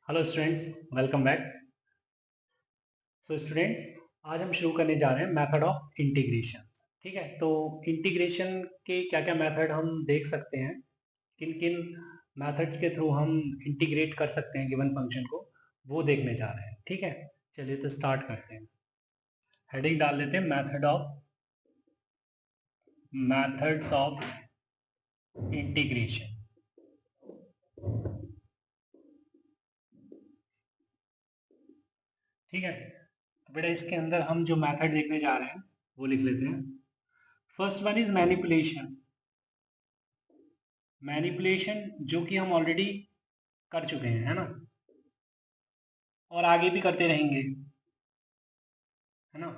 Hello students, welcome back. So students, आज हम शुरू करने जा रहे हैं मेथड ऑफ इंटीग्रेशन। ठीक है, तो इंटीग्रेशन के क्या क्या मेथड हम देख सकते हैं, किन किन मेथड्स के थ्रू हम इंटीग्रेट कर सकते हैं गिवन फंक्शन को, वो देखने जा रहे हैं। ठीक है, चलिए तो स्टार्ट करते हैं। हेडिंग डाल देते हैं मेथड्स ऑफ इंटीग्रेशन। ठीक है, तो बेटा इसके अंदर हम जो मेथड देखने जा रहे हैं वो लिख लेते हैं। First one is manipulation. Manipulation जो कि हम ऑलरेडी कर चुके हैं, है ना, और आगे भी करते रहेंगे, है ना।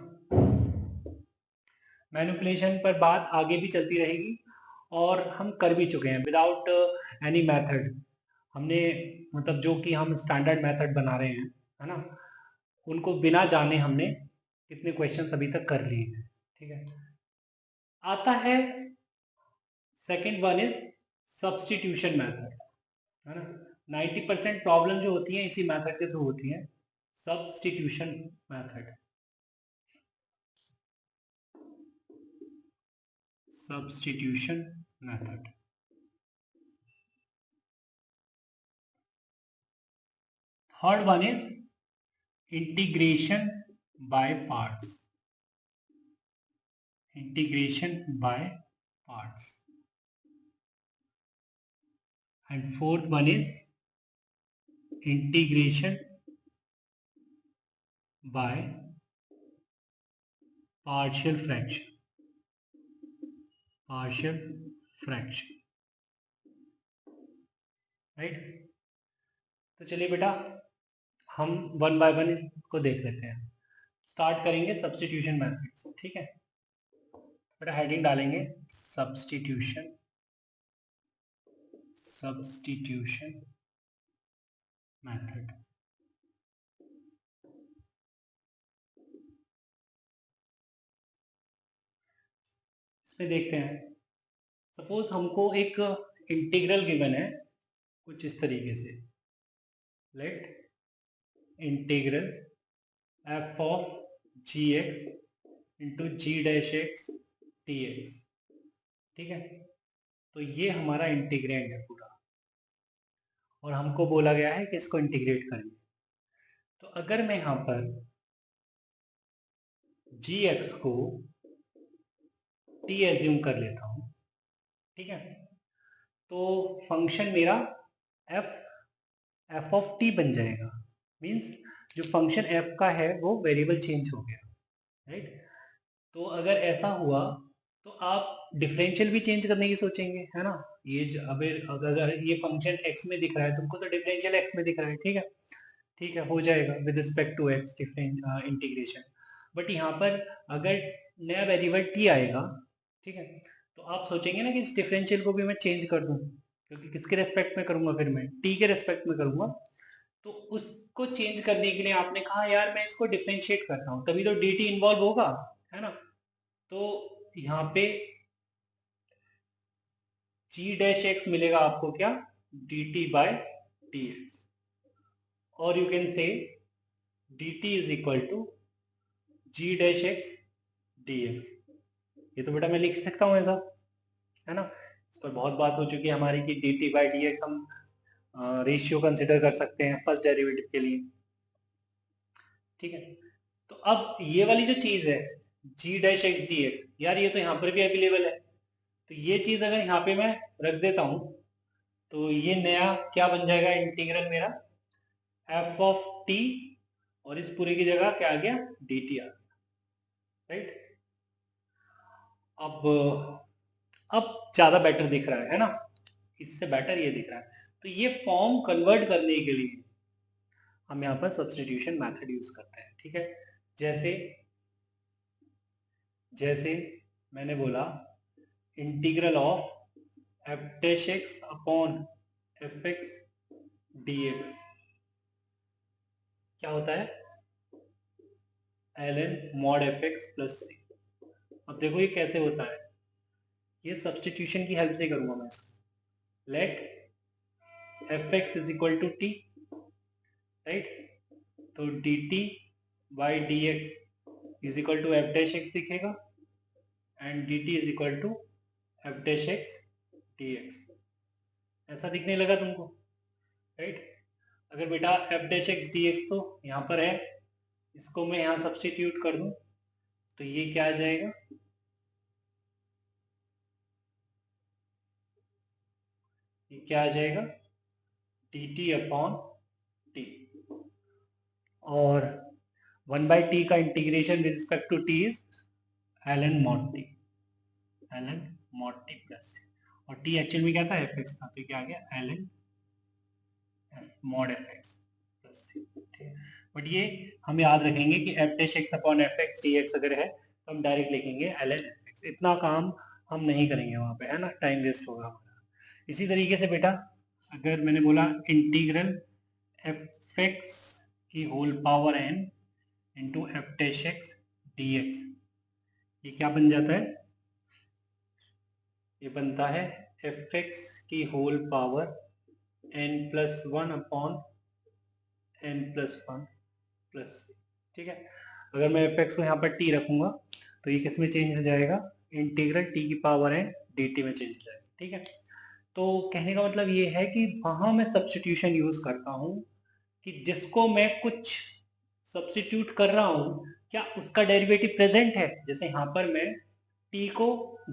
मैनिपुलेशन पर बात आगे भी चलती रहेगी और हम कर भी चुके हैं विदाउट एनी मेथड। हमने मतलब जो कि हम स्टैंडर्ड मेथड बना रहे हैं, है ना, उनको बिना जाने हमने कितने क्वेश्चन अभी तक कर लिए हैं। ठीक है, आता है second one is substitution method, है ना। 90% प्रॉब्लम जो होती है इसी मेथड के थ्रू होती है, substitution method. substitution method। Third one is integration by parts। Integration by parts। And fourth one is integration by partial fraction। Partial fraction, right। तो चलिए बेटा हम वन बाय वन को देख लेते हैं। स्टार्ट करेंगे सब्स्टिट्यूशन मेथड से। ठीक है, बेटा हेडिंग डालेंगे सब्स्टिट्यूशन। Substitution method. इसमें देखते हैं, सपोज हमको एक इंटीग्रल गिवन है कुछ इस तरीके से। Let integral f of g x into g dash x t x. ठीक है, तो ये हमारा इंटीग्रेंड है पूरा, और हमको बोला गया है कि इसको इंटीग्रेट करेंगे। तो अगर मैं यहाँ पर जी एक्स को टी एज्यूम कर लेता हूँ, ठीक है, तो फंक्शन मेरा एफ एफ ऑफ टी बन जाएगा। मीन्स जो फंक्शन एफ का है वो वेरिएबल चेंज हो गया, राइट। तो अगर ऐसा हुआ तो आप डिफरेंशियल भी चेंज करने की सोचेंगे, है ना। ये जो अगर ये फंक्शन एक्स में दिख रहा है, तुमको तो डिफरेंशियल एक्स में दिख रहा है, ठीक है, ठीक है, हो जाएगा with respect to x different integration. But यहाँ पर अगर नया वेरिएबल टी आएगा, ठीक है, तो आप सोचेंगे ना कि इस डिफरेंशियल को भी मैं चेंज कर दूं, क्योंकि किसके रेस्पेक्ट में करूंगा, फिर मैं टी के रेस्पेक्ट में करूंगा। तो उसको चेंज करने के लिए आपने कहा यार मैं इसको डिफरेंशिएट करता हूँ, तभी तो डी टी इन्वॉल्व होगा, है ना। तो यहाँ पे जी डैश एक्स मिलेगा आपको क्या, d t by d x, और you can say d t is equal to g dash x d x. ये तो बेटा मैं लिख सकता हूँ ऐसा, है ना। इस पर बहुत बात हो चुकी है हमारी कि D t by d x हम रेशियो कंसिडर कर सकते हैं फर्स्ट डेरिवेटिव के लिए। ठीक है, तो अब ये वाली जो चीज है जी डैश एक्स डी एक्स, यार ये तो यहाँ पर भी अवेलेबल है। तो ये चीज अगर यहाँ पे मैं रख देता हूँ तो ये नया क्या बन जाएगा इंटीग्रल मेरा, एफ ऑफ टी, और इस पूरे की जगह क्या आ गया, डी टी आ गया, राइट। अब ज्यादा बेटर दिख रहा है ना, इससे बेटर ये दिख रहा है। तो ये फॉर्म कन्वर्ट करने के लिए हम यहाँ पर सब्स्टिट्यूशन मेथड यूज करते हैं। ठीक है, जैसे जैसे मैंने बोला integral of f dash x upon f x d x क्या होता है, l n mod f x plus c. अब देखो ये कैसे होता है, ये सब्स्टिट्यूशन की हेल्प से करूंगा मैं इसको। Let f x is equal to t, right. तो d t by d x is equal to f dash x दिखेगा and d t is equal to f dash x d x. ऐसा दिखने लगा तुमको, राइट। अगर बेटा f dash x d x तो यहाँ पर है, इसको मैं यहाँ सब्स्टिट्यूट कर दूं तो ये क्या आ जाएगा, ये क्या आ जाएगा, डी टी अपॉन टी। और 1/t का integration with respect to t is ln mod t, ln mod t plus, और t एक्चुअल में क्या था, एफ एक्स था, तो क्या आ गया ln mod F x plus. ठीक है, बट ये हम याद रखेंगे कि F dash x upon f x d x अगर है तो हम डायरेक्ट लिखेंगे ln एफ एक्स। इतना काम हम नहीं करेंगे वहां पे, है ना, टाइम वेस्ट होगा हमारा। इसी तरीके से बेटा अगर मैंने बोला इंटीग्रल एफ एक्स की whole power n into f dash x d x, ये क्या बन जाता है, ये बनता है एफ एक्स की whole power n plus one upon n plus one plus. ठीक है, अगर मैं एफ एक्स को यहाँ पर t रखूंगा तो ये किस में चेंज हो जाएगा, इंटीग्रल t की पावर n dt में चेंज हो जाएगा। ठीक है, तो कहने का मतलब ये है कि वहां मैं सब्स्टिट्यूशन यूज करता हूँ कि जिसको मैं कुछ सब्स्टिट्यूट कर रहा हूँ क्या उसका डेरिवेटिव प्रेजेंट है। जैसे यहाँ पर मैं t को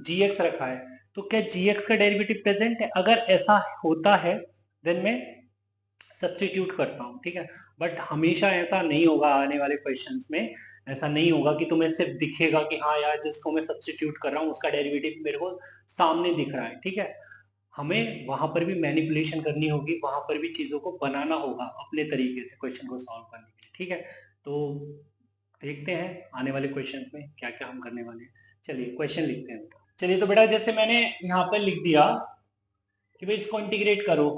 gx रखा है तो क्या gx का डेरिवेटिव प्रेजेंट है, अगर ऐसा होता है देन मैं सब्स्टिट्यूट करता हूँ। ठीक है, बट हमेशा ऐसा नहीं होगा, आने वाले क्वेश्चंस में ऐसा नहीं होगा कि तुम्हें सिर्फ दिखेगा कि हाँ यार जिसको मैं सब्स्टिट्यूट कर रहा हूँ उसका डेरिवेटिव मेरे को सामने दिख रहा है। ठीक है, हमें वहां पर भी मैनिपुलेशन करनी होगी, वहां पर भी चीजों को बनाना होगा अपने तरीके से क्वेश्चन को सॉल्व करने के लिए। ठीक है, तो देखते हैं आने वाले क्वेश्चंस में क्या क्या हम करने वाले हैं। चलिए क्वेश्चन लिखते हैं। चलिए तो बेटा जैसे मैंने यहाँ पर लिख दिया कि भाई इसको इंटीग्रेट करो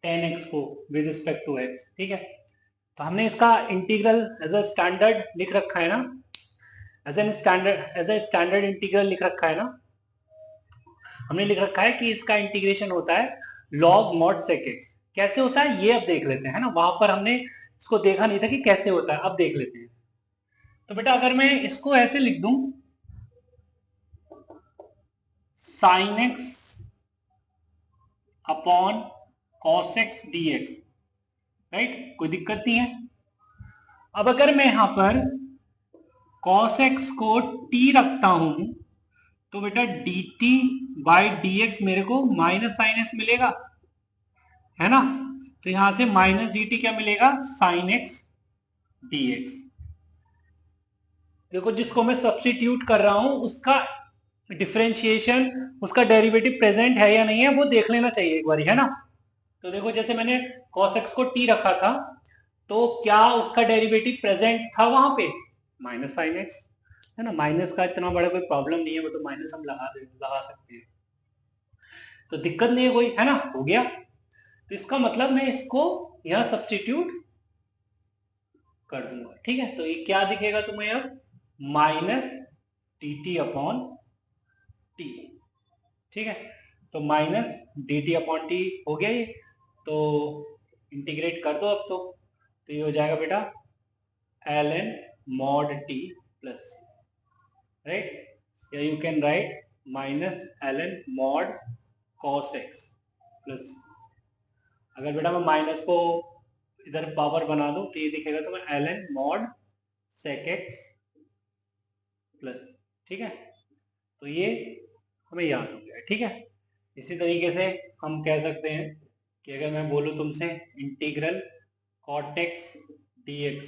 10x को विद रिस्पेक्ट टू x। ठीक है, तो हमने इसका इंटीग्रल एज अ स्टैंडर्ड लिख रखा है ना, एज ए स्टैंडर्ड इंटीग्रल लिख रखा है ना, हमने लिख रखा है कि इसका इंटीग्रेशन होता है log mod sec x। कैसे होता है ये अब देख लेते हैं ना, वहां पर हमने इसको देखा नहीं था कि कैसे होता है, अब देख लेते हैं। तो बेटा अगर मैं इसको ऐसे लिख दूं sin x upon cos x dx, right, कोई दिक्कत नहीं है। अब अगर मैं यहां पर cos x को t रखता हूं तो बेटा dt बाई dx मेरे को माइनस साइन x मिलेगा, है ना। तो यहां से माइनस डी टी क्या मिलेगा, साइन एक्स डी एक्स। देखो जिसको मैं सब्स्टिट्यूट कर रहा हूं उसका डिफरेंशिएशन, उसका डेरिवेटिव प्रेजेंट है या नहीं है वो देख लेना चाहिए एक बार, है ना। तो देखो जैसे मैंने cos x को t रखा था तो क्या उसका डेरिवेटिव प्रेजेंट था वहां पे, माइनस साइन एक्स, है ना। माइनस का इतना बड़ा कोई प्रॉब्लम नहीं है, वो तो माइनस हम लगा सकते हैं, तो दिक्कत नहीं है कोई, है ना, हो गया। तो इसका मतलब मैं इसको यहां सब्स्टिट्यूट कर दूंगा। ठीक है, तो ये क्या दिखेगा तुम्हें अब, minus D T upon T. ठीक है, तो minus D T upon T हो गया ये, तो इंटीग्रेट कर दो अब तो ये हो जाएगा बेटा l n mod t plus, right, या you can write minus l n mod cos x plus. अगर बेटा मैं माइनस को इधर पावर बना दूं तो ये दिखेगा तो मैं l n mod sec x plus. ठीक है, तो ये हमें याद हो गया। ठीक है, इसी तरीके से हम कह सकते हैं कि अगर मैं बोलूं तुमसे integral cot x d x,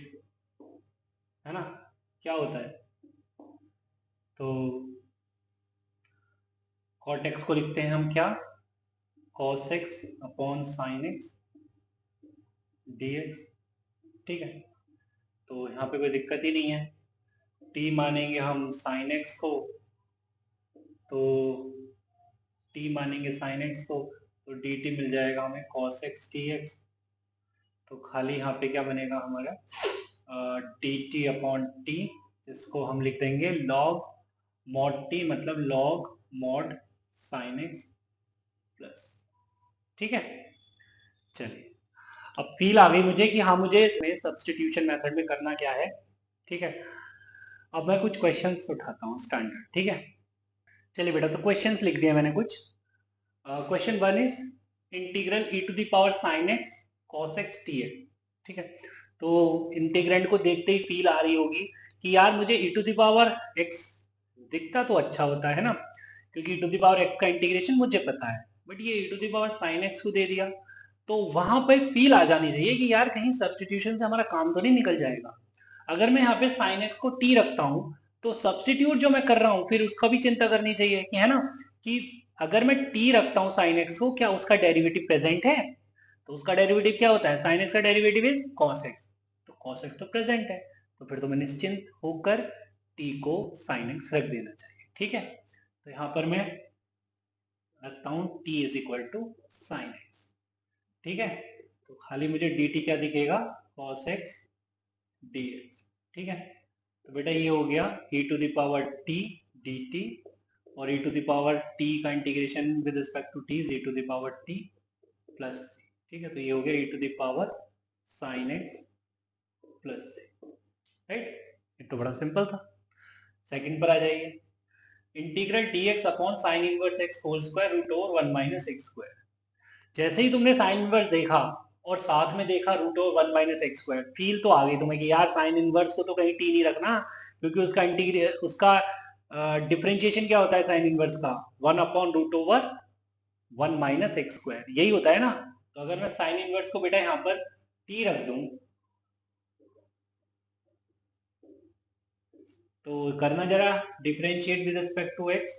है ना, क्या होता है, तो कॉट एक्स को लिखते हैं हम क्या, cos x upon sine x d x. ठीक है, तो यहाँ पे कोई दिक्कत ही नहीं है, टी मानेंगे हम साइन एक्स को, तो टी मानेंगे साइन एक्स को तो डी टी मिल जाएगा हमें कॉस एक्स डी एक्स। तो खाली यहाँ पे क्या बनेगा हमारा डी टी अपॉन टी, जिसको हम लिख देंगे लॉग मॉड टी, मतलब log mod sine x plus. ठीक है, चलिए अब फील आ गई मुझे कि हाँ मुझे इसमें सब्स्टिट्यूशन मेथड में करना क्या है, ठीक है। अब मैं कुछ क्वेश्चंस उठाता हूँ स्टैंडर्ड, ठीक है। चलिए बेटा, तो क्वेश्चंस लिख दिए मैंने कुछ। Question 1 is integral e to the power sin x cos x dx, ठीक है। तो इंटीग्रेंड को देखते ही फील आ रही होगी कि यार मुझे e to the power x दिखता तो अच्छा होता है ना, क्योंकि e to the power x का इंटीग्रेशन मुझे पता है, बट ये e to the power sin x को दे दिया, तो वहां पे फील आ जानी चाहिए कि यार कहीं सब्स्टिट्यूशन से हमारा काम तो नहीं निकल जाएगा। अगर मैं यहाँ पे sin x को t रखता हूँ तो सब्स्टिट्यूट जो मैं कर रहा हूँ फिर उसका भी चिंता करनी चाहिए कि, है ना, कि अगर मैं t रखता हूँ sin x को, क्या उसका डेरिवेटिव प्रेजेंट है? तो उसका डेरिवेटिव क्या होता है? sin x का डेरिवेटिव इज cos x, तो cos x तो प्रेजेंट है, तो फिर तो मैं निश्चिंत होकर t को sin x रख देना चाहिए, ठीक है। तो यहाँ पर मैं रखता हूँ t is equal to sine x, ठीक है। तो खाली मुझे dt क्या दिखेगा? cos x dx, ठीक है। तो बेटा ये हो गया e to the power t dt, और e to the power t का integration with respect to t is e to the power t plus, ठीक है। तो ये हो गया e to the power sin x plus, right. ये तो बड़ा सिंपल था। सेकंड पर आ जाइए, integral dx upon sine inverse x whole square root over 1 minus x square. जैसे ही तुमने साइन इनवर्स देखा और साथ में देखा root over 1 minus x square, feel तो आ गई तुम्हें कि यार साइन इनवर्स को तो कहीं टी नहीं रखना, क्योंकि उसका डिफरेंशिएशन क्या होता है साइन इनवर्स का? 1 upon root over 1 minus x square, यही होता है ना। तो अगर मैं साइन इनवर्स को बेटा यहाँ पर टी रख दूं तो करना जरा differentiate with respect to x,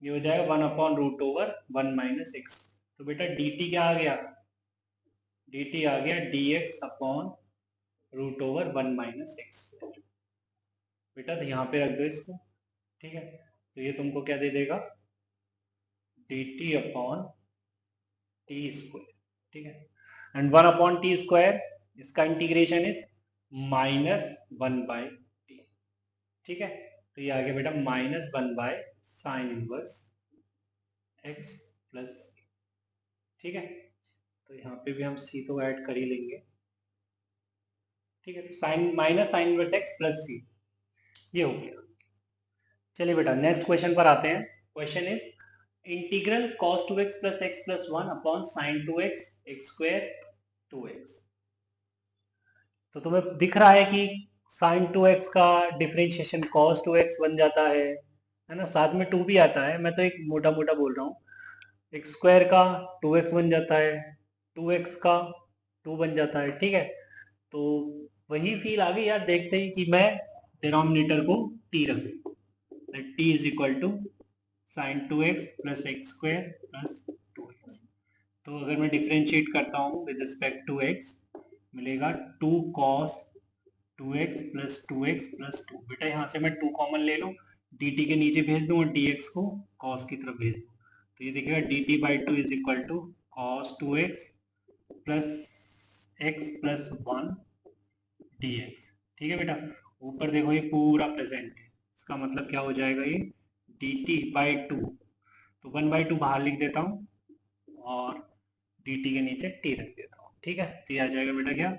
ये हो जाएगा 1 upon root over 1 minus x. तो बेटा dt क्या आ गया? dt आ गया dx upon root over 1 minus x square. बेटा तो यहाँ पे रख दो इसको, ठीक है। तो ये तुमको क्या दे देगा? dt अपॉन टी स्क्वायर, ठीक है। एंड 1 अपॉन टी स्क्वायर, इसका integration is minus 1 by T, ठीक है। तो ये आ गया बेटा minus 1 by sine inverse x plus, ठीक है। तो यहाँ पे भी हम सी तो ऐड कर ही लेंगे, ठीक है। Sine minus sine inverse x plus c, ये हो गया। चलिए बेटा नेक्स्ट क्वेश्चन पर आते हैं। Question is integral cos 2x plus x plus 1 upon sine 2x x square 2x। तो तुम्हें दिख रहा है कि साइन 2x का डिफरेंशिएशन cos 2x बन जाता है ना, साथ में 2 भी आता है, मैं तो एक मोटा मोटा बोल रहा हूँ। एक्स स्क्वायर का 2x बन जाता है, 2x का 2 बन जाता है, ठीक है। तो वही फील आ गई यार देखते ही कि मैं डिनोमिनेटर को t रख दूं, t is equal to sine 2x plus x square plus 2x। तो अगर मैं डिफरेंशिएट करता हूँ विद रिस्पेक्ट टू x, मिलेगा 2 cos 2x plus 2x plus 2। बेटा यहाँ से मैं 2 कॉमन ले लूँ, dt के नीचे भेज दूँ और dx को cos की तरफ भेज दूँ, तो ये दिखेगा dt by 2 is equal to cos 2x plus x plus 1 dx, ठीक है बेटा। ऊपर देखो ये पूरा प्रेजेंट है, इसका मतलब क्या हो जाएगा? ये dt बाई 2, तो 1 बाई 2 बाहर लिख देता हूँ और dt के नीचे t रख देता हूँ, ठीक है। तो ये आ जाएगा बेटा क्या?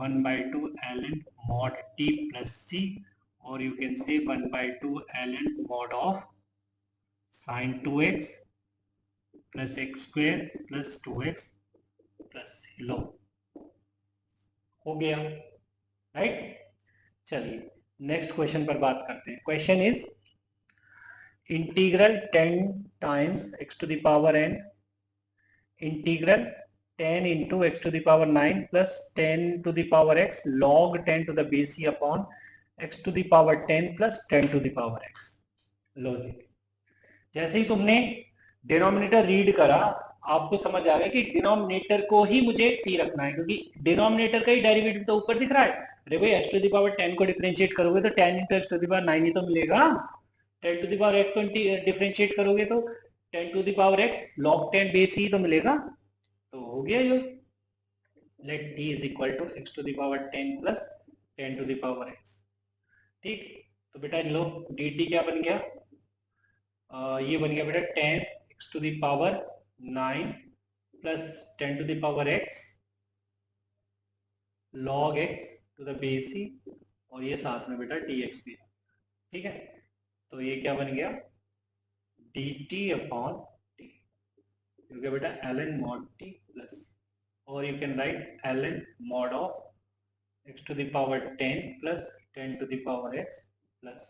1 by 2 ln mod t plus c, और यू कैन से 1 by 2 ln mod of sine 2x plus x square plus 2x plus c। लो हो गया, राइट। चलिए नेक्स्ट क्वेश्चन पर बात करते हैं। Question is integral 10 times x to the power n इंटीग्रल 10 into x to the power 9 plus 10 to the power x log 10 to the base c upon x to the power 10 plus 10 to the power x। Logic, जैसे ही तुमने denominator read करा आपको समझ आ गया कि denominator को ही मुझे t रखना है, क्योंकि डिनोमिनेटर का ही डेरिवेटिव तो ऊपर दिख रहा है। अरे भाई x टू द पावर 10 को डिफरेंशिएट करोगे तो 10 into x to the power 9 ही तो मिलेगा, 10 to the power x को डिफरेंशिएट करोगे तो 10 to the power x log 10 base ही तो मिलेगा। तो हो गया ये, let t is equal to x to the power 10 plus 10 to the power x, ठीक। तो बेटा लो dt क्या बन गया? ये बन गया बेटा 10 x to the power 9 plus 10 to the power x log x to the base c, और ये साथ में बेटा dx भी है, ठीक है। तो ये क्या बन गया, dt अपॉन t, हो गया बेटा ln mod t प्लस, और you can write ln mod of x to the power 10 plus 10 to the power x plus,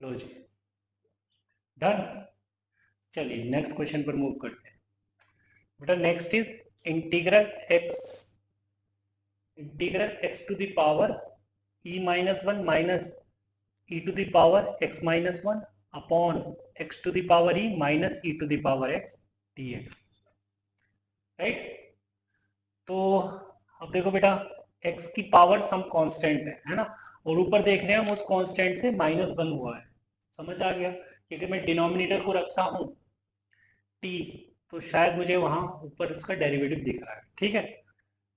लो जी डन। चलिए नेक्स्ट क्वेश्चन पर मूव करते हैं बेटा। Next is integral x to the power e minus 1 minus e to the power x minus 1 upon x to the power e minus e to the power x dx, right. तो अब देखो बेटा, x की power some constant है ना, और ऊपर देख रहे हैं हम उस कांस्टेंट से -1 हुआ है, समझ आ गया। क्योंकि मैं डिनोमिनेटर को रखता हूं t, तो शायद मुझे वहां ऊपर इसका डेरिवेटिव दिख रहा है, ठीक है।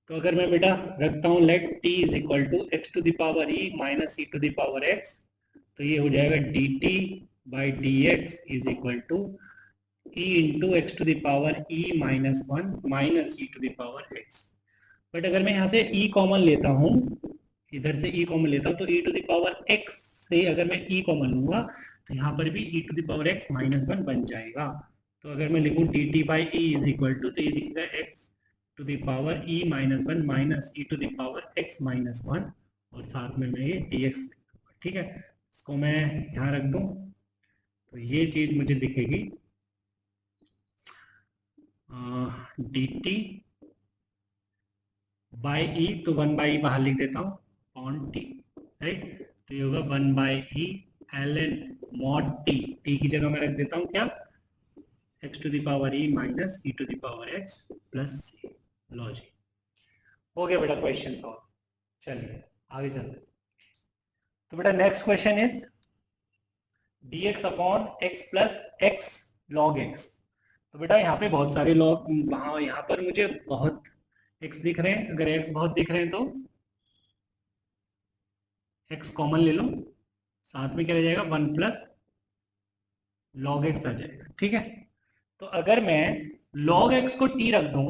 तो अगर मैं बेटा रखता हूं let t is equal to x to the power e minus e to the power x, तो ये हो जाएगा dt by d x is equal to e into x to the power e minus 1 minus e to the power x। But अगर मैं यहाँ से e common लेता हूँ, इधर से e कॉमन लेता हूँ, तो e to the power x से अगर मैं e कॉमन लूंगा तो यहाँ पर भी e to the power x minus 1 बन जाएगा। तो अगर मैं लिखूँ dt by e is equal to, तो ये दिखेगा x to the power e minus 1 minus e to the power x minus 1, और साथ में मैं ये dx लिख दूंगा, ठीक है। इसको मैं यहाँ रख दूँ तो ये चीज मुझे दिखेगी dt बाई ई, तो 1 बाई बाहर लिख देता हूँ ऑन टी, राइट। तो ये होगा 1 by E ln mod t की जगह मैं रख देता हूँ क्या, x to the power e minus e to the power x plus c, logic हो गया बेटा क्वेश्चन सॉल्व। चलिए आगे चलते। तो बेटा next question is dx upon x plus x log x। तो बेटा यहाँ पे बहुत सारे लॉग, हाँ यहाँ पर मुझे बहुत x दिख रहे हैं, अगर x बहुत दिख रहे हैं तो x कॉमन ले लो, साथ में क्या रह जाएगा 1 प्लस log x आ जाएगा, ठीक है। तो अगर मैं log x को t रख दूं,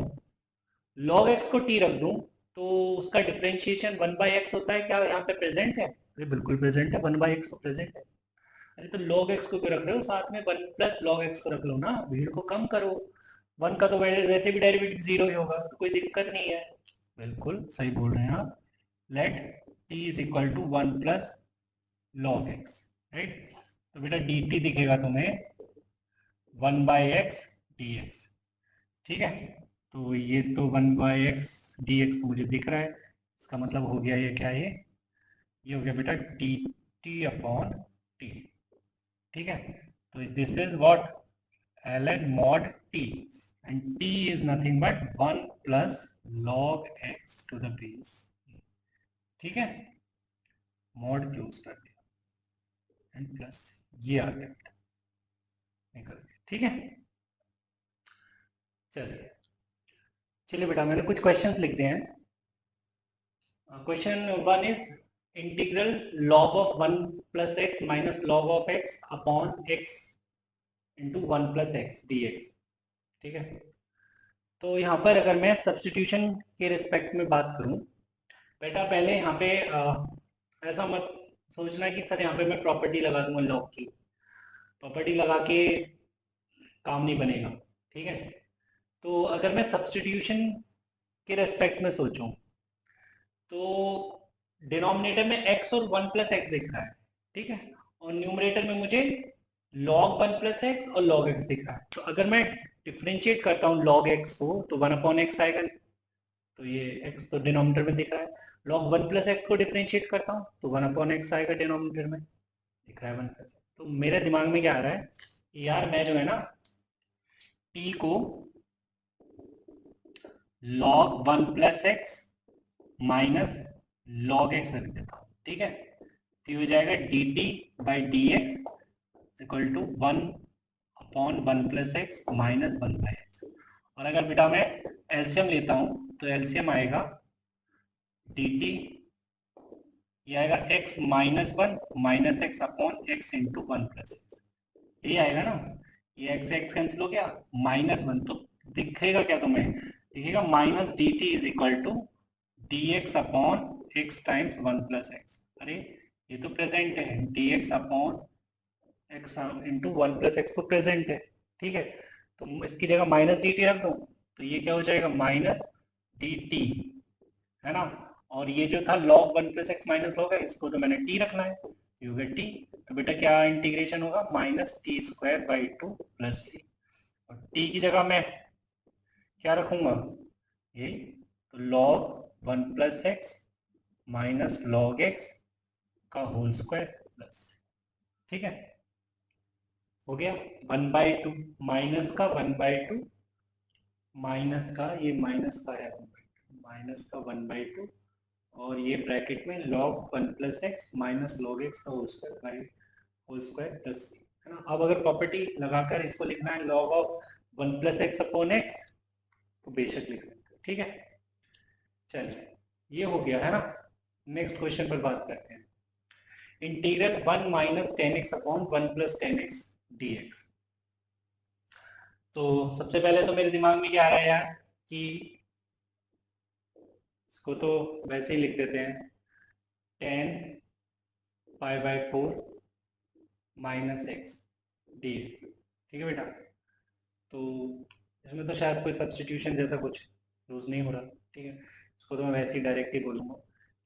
log x को t रख दूं, तो उसका डिफरेंशिएशन 1 बाई एक्स होता है, क्या यहाँ पे प्रेजेंट है? अरे बिल्कुल प्रेजेंट है, 1 बाई एक्स तो प्रेजेंट है। अरे तो log x को क्यों रख रहे हो, साथ में 1 प्लस log x को रख लो ना, भीड़ को कम करो। 1 का तो वैसे भी डेरिवेटिव 0 ही होगा, तो कोई दिक्कत नहीं है। बिल्कुल सही बोल रहे हैं आप। Let t is equal to 1 plus log x, right. तो बेटा dt दिखेगा तुम्हें 1 बाई एक्स डी एक्स, ठीक है। तो ये तो 1 बाई एक्स डी एक्स तो मुझे दिख रहा है, इसका मतलब हो गया ये क्या है, ये हो गया बेटा डी टी अपॉन टी, ठीक है। तो this is what ln mod t, and t is nothing but 1 plus log x to the base, ठीक है। मॉड क्लोज कर दिया एंड प्लस ये आ गया बेटा, निकल गया, ठीक है। चलिए चलिए बेटा मैंने कुछ क्वेश्चंस लिख दिए हैं। Question 1 is integral log of 1 plus x minus log of x upon x into 1 plus x d x, ठीक है। तो यहाँ पर अगर मैं सब्सटीट्यूशन के रिस्पेक्ट में बात करूँ बेटा, पहले यहाँ पे ऐसा मत सोचना कि सर यहाँ पे मैं प्रॉपर्टी लगा दूंगा लॉग की, प्रॉपर्टी लगा के काम नहीं बनेगा, ठीक है। तो अगर मैं सब्सटीट्यूशन के रेस्पेक्ट में सोचूं तो डिनोमिनेटर में x और 1 प्लस एक्स दिख रहा है, ठीक है, और न्यूमरेटर में मुझे log 1 प्लस एक्स और log x दिख रहा है। तो अगर मैं डिफ्रेंशिएट करता हूँ log x को तो 1 अपॉन एक्स आएगा, तो ये x तो डिनोमिनेटर में दिख रहा है। log 1 प्लस एक्स को डिफ्रेंशिएट करता हूँ तो 1 अपॉन एक्स आएगा, डिनोमिनेटर में दिख रहा है 1 प्लस। तो मेरे दिमाग में क्या आ रहा है कि यार मैं जो है ना t को log 1 plus x minus log x रख देता हूँ, ठीक है। तो ये हो जाएगा dt by d x equal to 1 upon 1 plus x minus 1 by x. और अगर बेटा मैं एलसीएम लेता हूँ तो एलसीएम आएगा dt, ये आएगा x minus 1 minus x upon x into 1 plus x, ये आएगा ना। ये x x कैंसिल हो गया, माइनस 1, तो दिखेगा क्या तुम्हें, दिखेगा minus dt is equal to dx upon x times 1 plus x. अरे ये तो प्रेजेंट है, dx upon x into 1 plus x तो प्रेजेंट है, ठीक है। तो इसकी जगह माइनस डी टी रख दो, तो ये क्या हो जाएगा, माइनस डी टी, है ना। और ये जो था log 1 plus x minus log है, इसको तो मैंने t रखना है, ये हो गया t। तो बेटा क्या इंटीग्रेशन होगा, minus t square by 2 plus c. और t की जगह मैं क्या रखूंगा, ये तो log 1 plus x minus log x का होल स्क्वायर प्लस, ठीक है, हो गया 1/2 माइनस का 1/2 माइनस का, ये माइनस का है 1/2 माइनस का 1/2 और ये ब्रैकेट में log 1 plus x minus log x का whole square by whole square plus, है ना। अब अगर प्रॉपर्टी लगाकर इसको लिखना है log of 1 plus x upon x, तो बेशक लिख सकते हो, ठीक है। चलिए ये हो गया, है ना। नेक्स्ट क्वेश्चन पर बात करते हैं। Integral 1 minus 10x upon 1 plus 10x dx। तो सबसे पहले तो मेरे दिमाग में क्या आ रहा है यार, कि इसको तो वैसे ही लिख देते हैं 10 pi by 4 minus x d x, ठीक है बेटा। तो इसमें तो शायद कोई सब्सटीट्यूशन जैसा कुछ यूज नहीं हो रहा, ठीक है। इसको तो मैं वैसे ही डायरेक्ट ही बोलूँगा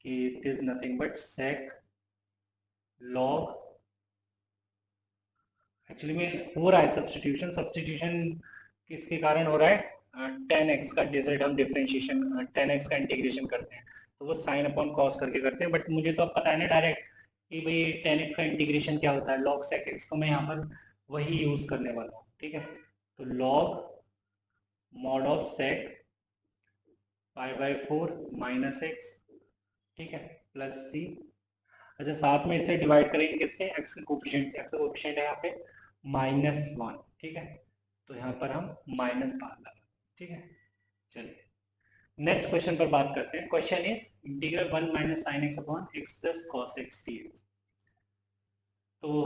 कि it is nothing but sec log, actually में हो रहा है सब्सटीट्यूशन, सब्सटीट्यूशन किसके कारण हो रहा है, 10x का, जैसे हम डिफरेंशिएशन 10x का इंटीग्रेशन करते हैं तो वो साइन अपॉन कॉस करके करते हैं, बट मुझे तो अब पता है ना डायरेक्ट कि भाई 10x का इंटीग्रेशन क्या होता है, log sec x, तो मैं यहाँ पर वही यूज करने वाला हूँ, ठीक है। तो log mod of sec pi by 4 minus x, ठीक है, प्लस सी। अच्छा साथ में इसे डिवाइड करेंगे किससे, x के कोफिशिएंट से, x का कोफिशिएंट है यहाँ पे -1, ठीक है। तो यहाँ पर हम माइनस बाहर लगा, ठीक है। चलिए नेक्स्ट क्वेश्चन पर बात करते हैं। Question is integral 1 minus sine x upon x plus cos x d x. तो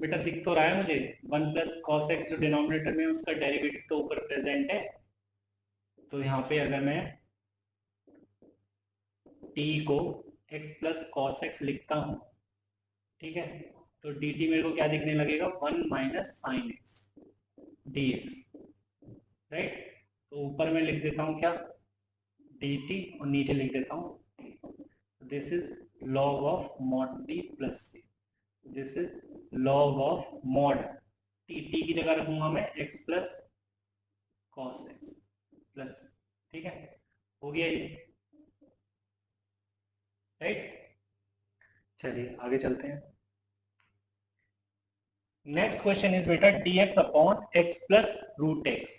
बेटा दिख तो रहा है मुझे 1 प्लस कॉस एक्स जो डिनोमिनेटर में उसका डेरिवेटिव तो ऊपर प्रेजेंट है, तो यहाँ पे अगर मैं t को x प्लस कॉस एक्स लिखता हूँ, ठीक है, तो dt मेरे को क्या दिखने लगेगा, 1 minus sine x dx, right. तो ऊपर मैं लिख देता हूँ क्या, dt, और नीचे लिख देता हूँ this is log of mod t plus c, this is log of mod t की जगह रखूंगा मैं x plus cos x plus, ठीक है, हो गया ये, राइट। चलिए आगे चलते हैं। नेक्स्ट क्वेश्चन इज बेटा dx upon x plus root x.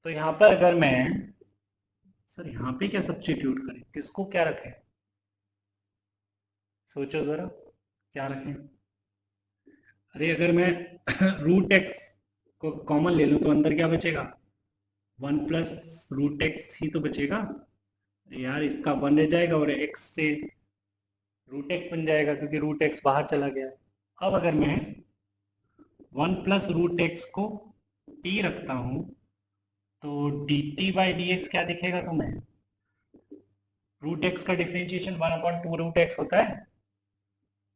तो यहां पर अगर मैं, सर यहाँ पे क्या सब्स्टिट्यूट करें, किसको क्या रखें, सोचो जरा क्या रखें। अरे अगर मैं रूट एक्स को कॉमन ले लूं तो अंदर क्या बचेगा, 1 प्लस रूट एक्स ही तो बचेगा यार, इसका 1 रह जाएगा और x से रूट एक्स बन जाएगा क्योंकि रूट एक्स बाहर चला गया। अब अगर मैं 1 प्लस रूट एक्स को t रखता हूं तो dt बाई डी एक्स क्या दिखेगा तुम्हें, रूट एक्स का डिफरेंशिएशन 1/2 रूट एक्स होता है,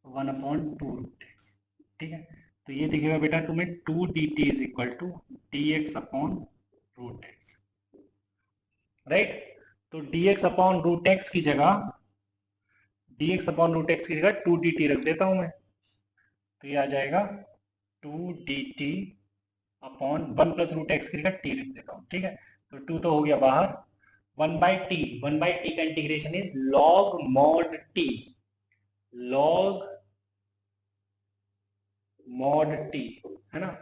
1/2 रूट एक्स, ठीक है। तो ये दिखेगा बेटा तुम्हें 2 dt is equal to dx upon root x, right. तो dx अपॉन रूट एक्स की जगह, dx अपॉन रूट एक्स की जगह 2 dt रख देता हूं मैं, तो ये आ जाएगा 2 dt upon 1 plus root x की जगह t लिख देता हूं, ठीक है। तो 2 तो हो गया बाहर, 1/t का integration is log mod t, log mod t, है ना।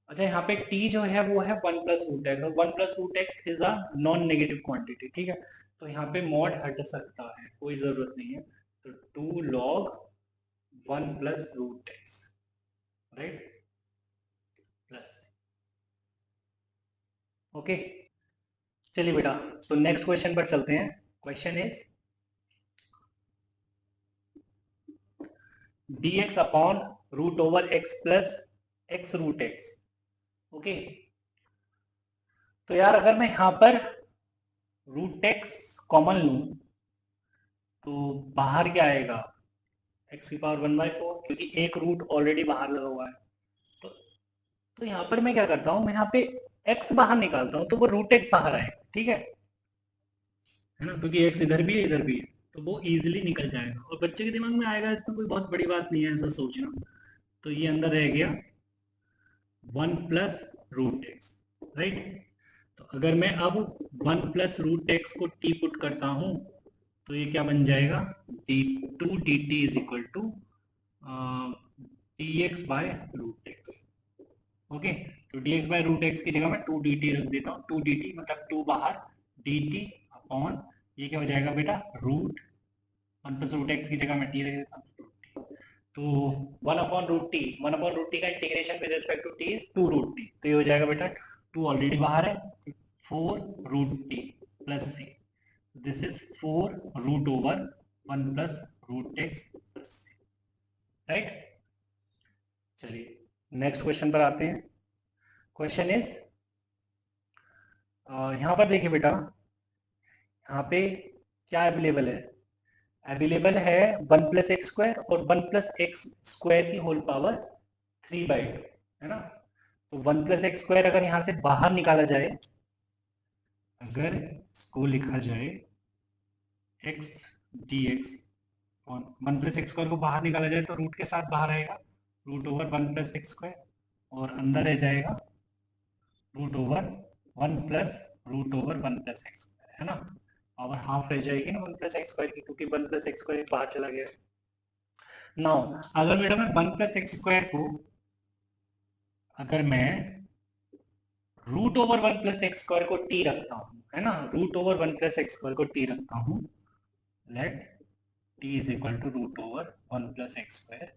अच्छा यहाँ पे t जो है वो है 1 प्लस रूट एक्स, और 1 plus root x is a non negative quantity, ठीक है। तो यहाँ पे मॉड हट सकता है, कोई जरूरत नहीं है। तो 2 log 1 plus root x, right, plus, okay. चलिए बेटा तो नेक्स्ट क्वेश्चन पर चलते हैं। Question is dx upon root over x plus x root x, okay. तो यार अगर मैं यहां पर रूट एक्स कॉमन लूँ तो बाहर क्या आएगा, x की पावर 1/4, क्योंकि एक रूट ऑलरेडी बाहर लगा हुआ है। तो यहाँ पर मैं क्या करता हूँ, मैं यहाँ पे x बाहर निकालता हूँ तो वो रूट x बाहर आएगा, ठीक है ना, क्योंकि x इधर भी है इधर भी है, तो वो इजीली निकल जाएगा और बच्चे के दिमाग में आएगा, इसमें कोई बहुत बड़ी बात नहीं है ऐसा सोचना। तो ये अंदर रह गया 1 प्लस रूट एक्स, राइट। तो अगर मैं अब 1 प्लस रूट एक्स को t पुट करता हूँ तो ये क्या बन जाएगा, d2 dt is equal to dx by root x. Okay, तो dx बाय रूट एक्स की जगह मैं 2 dt रख देता हूँ, 2 dt मतलब 2 बाहर, dt अपॉन ये क्या हो जाएगा बेटा, रूट 1 प्लस रूट एक्स की जगह मैं t रख देता हूँ। तो 1/√t का integration with respect to t is 2√t, तो ये हो जाएगा बेटा 2 ऑलरेडी बाहर है, 4√t plus c, this is 4√1 plus root x plus c, right. चलिए नेक्स्ट क्वेश्चन पर आते हैं। क्वेश्चन इज, यहाँ पर देखिए बेटा, यहाँ पे क्या अवेलेबल है, अवेलेबल है 1 प्लस एक्स स्क्वायर और 1 प्लस एक्स स्क्वायर की होल पावर 3/2, है ना। तो 1 प्लस एक्स स्क्वायर अगर यहाँ से बाहर निकाला जाए, अगर इसको लिखा जाए x dx, 1 plus x square को बाहर निकाला जाए तो रूट के साथ बाहर आएगा, root over 1 plus x square, और अंदर रह जाएगा root over 1 plus root over 1 plus x square, है ना। और हाफ रह जाएगी ना 1 प्लस एक्स स्क्वायर की, क्योंकि 1 प्लस एक्स स्क्वायर बाहर चला गया। नाउ अगर बेटा मैं 1 प्लस एक्स स्क्वायर को अगर मैं root over 1 plus x square को t रखता हूँ, है ना, root over 1 plus x square को t रखता हूँ, let t is equal to root over 1 plus x square,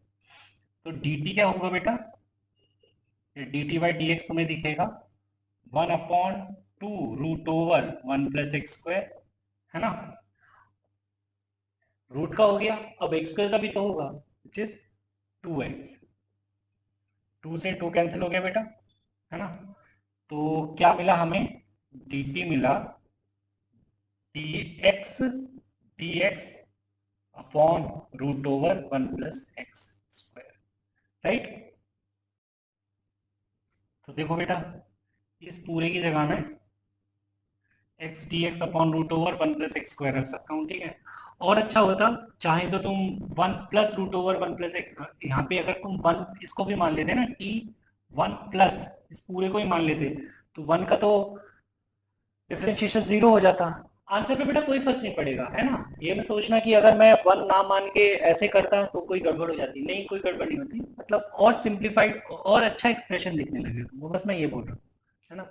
तो dt क्या होगा बेटा, dt बाई डी एक्स तुम्हें दिखेगा 1/2 root over 1 plus x square, है ना। रूट का हो गया, अब एक्स स्क्वायर का भी तो होगा, विच इज 2x, 2 से 2 कैंसिल हो गया बेटा, है ना। तो क्या मिला हमें, dt मिला dx upon root over 1 plus x square, right. तो देखो बेटा, इस पूरे की जगह में x dx upon root over 1 plus x square रख सकता हूँ, ठीक है। और अच्छा होता, चाहे तो तुम 1 plus root over 1 plus x, यहाँ पे अगर तुम 1 इसको भी मान लेते ना, t 1 प्लस इस पूरे को ही मान लेते, तो 1 का तो डिफरेंशिएशन 0 हो जाता, आंसर पे बेटा कोई फर्क नहीं पड़ेगा, है ना। ये मैं सोचना कि अगर मैं 1 ना मान के ऐसे करता तो कोई गड़बड़ हो जाती, नहीं कोई गड़बड़ नहीं होती, मतलब और सिंप्लीफाइड और अच्छा एक्सप्रेशन दिखने लगे, वो बस मैं ये बोल रहा हूँ, है ना।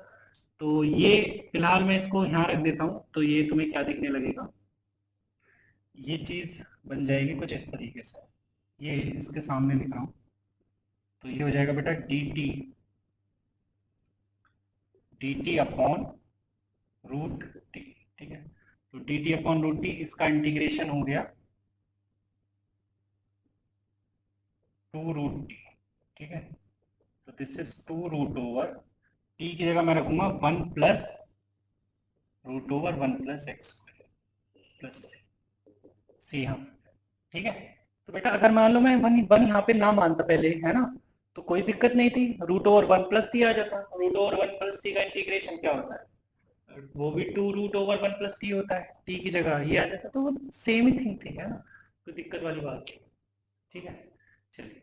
तो ये फिलहाल मैं इसको यहाँ रख देता हूँ, तो ये तुम्हें क्या दिखने लगेगा, ये चीज बन जाएगी कुछ इस तरीके से, ये इसके सामने लिख रहा हूँ, तो ये हो जाएगा बेटा dt अपॉन रूट टी, ठीक है। तो dt अपॉन रूट टी, इसका इंटीग्रेशन हो गया 2√t, ठीक है। तो this is 2 root over t की जगह मैं रखूंगा 1 plus root over 1 plus x square plus c, हम, ठीक है। तो बेटा अगर मान लो मैं वन यहाँ पे ना मानता पहले, है ना, तो कोई दिक्कत नहीं थी, रूट ओवर 1 प्लस टी आ जाता, रूट ओवर 1 प्लस टी का इंटीग्रेशन क्या होता है, वो भी 2 रूट ओवर 1 प्लस टी होता है, टी की जगह ये आ जाता, तो वो सेम ही थिंग थी, है ना, कोई दिक्कत वाली बात नहीं, ठीक है। चलिए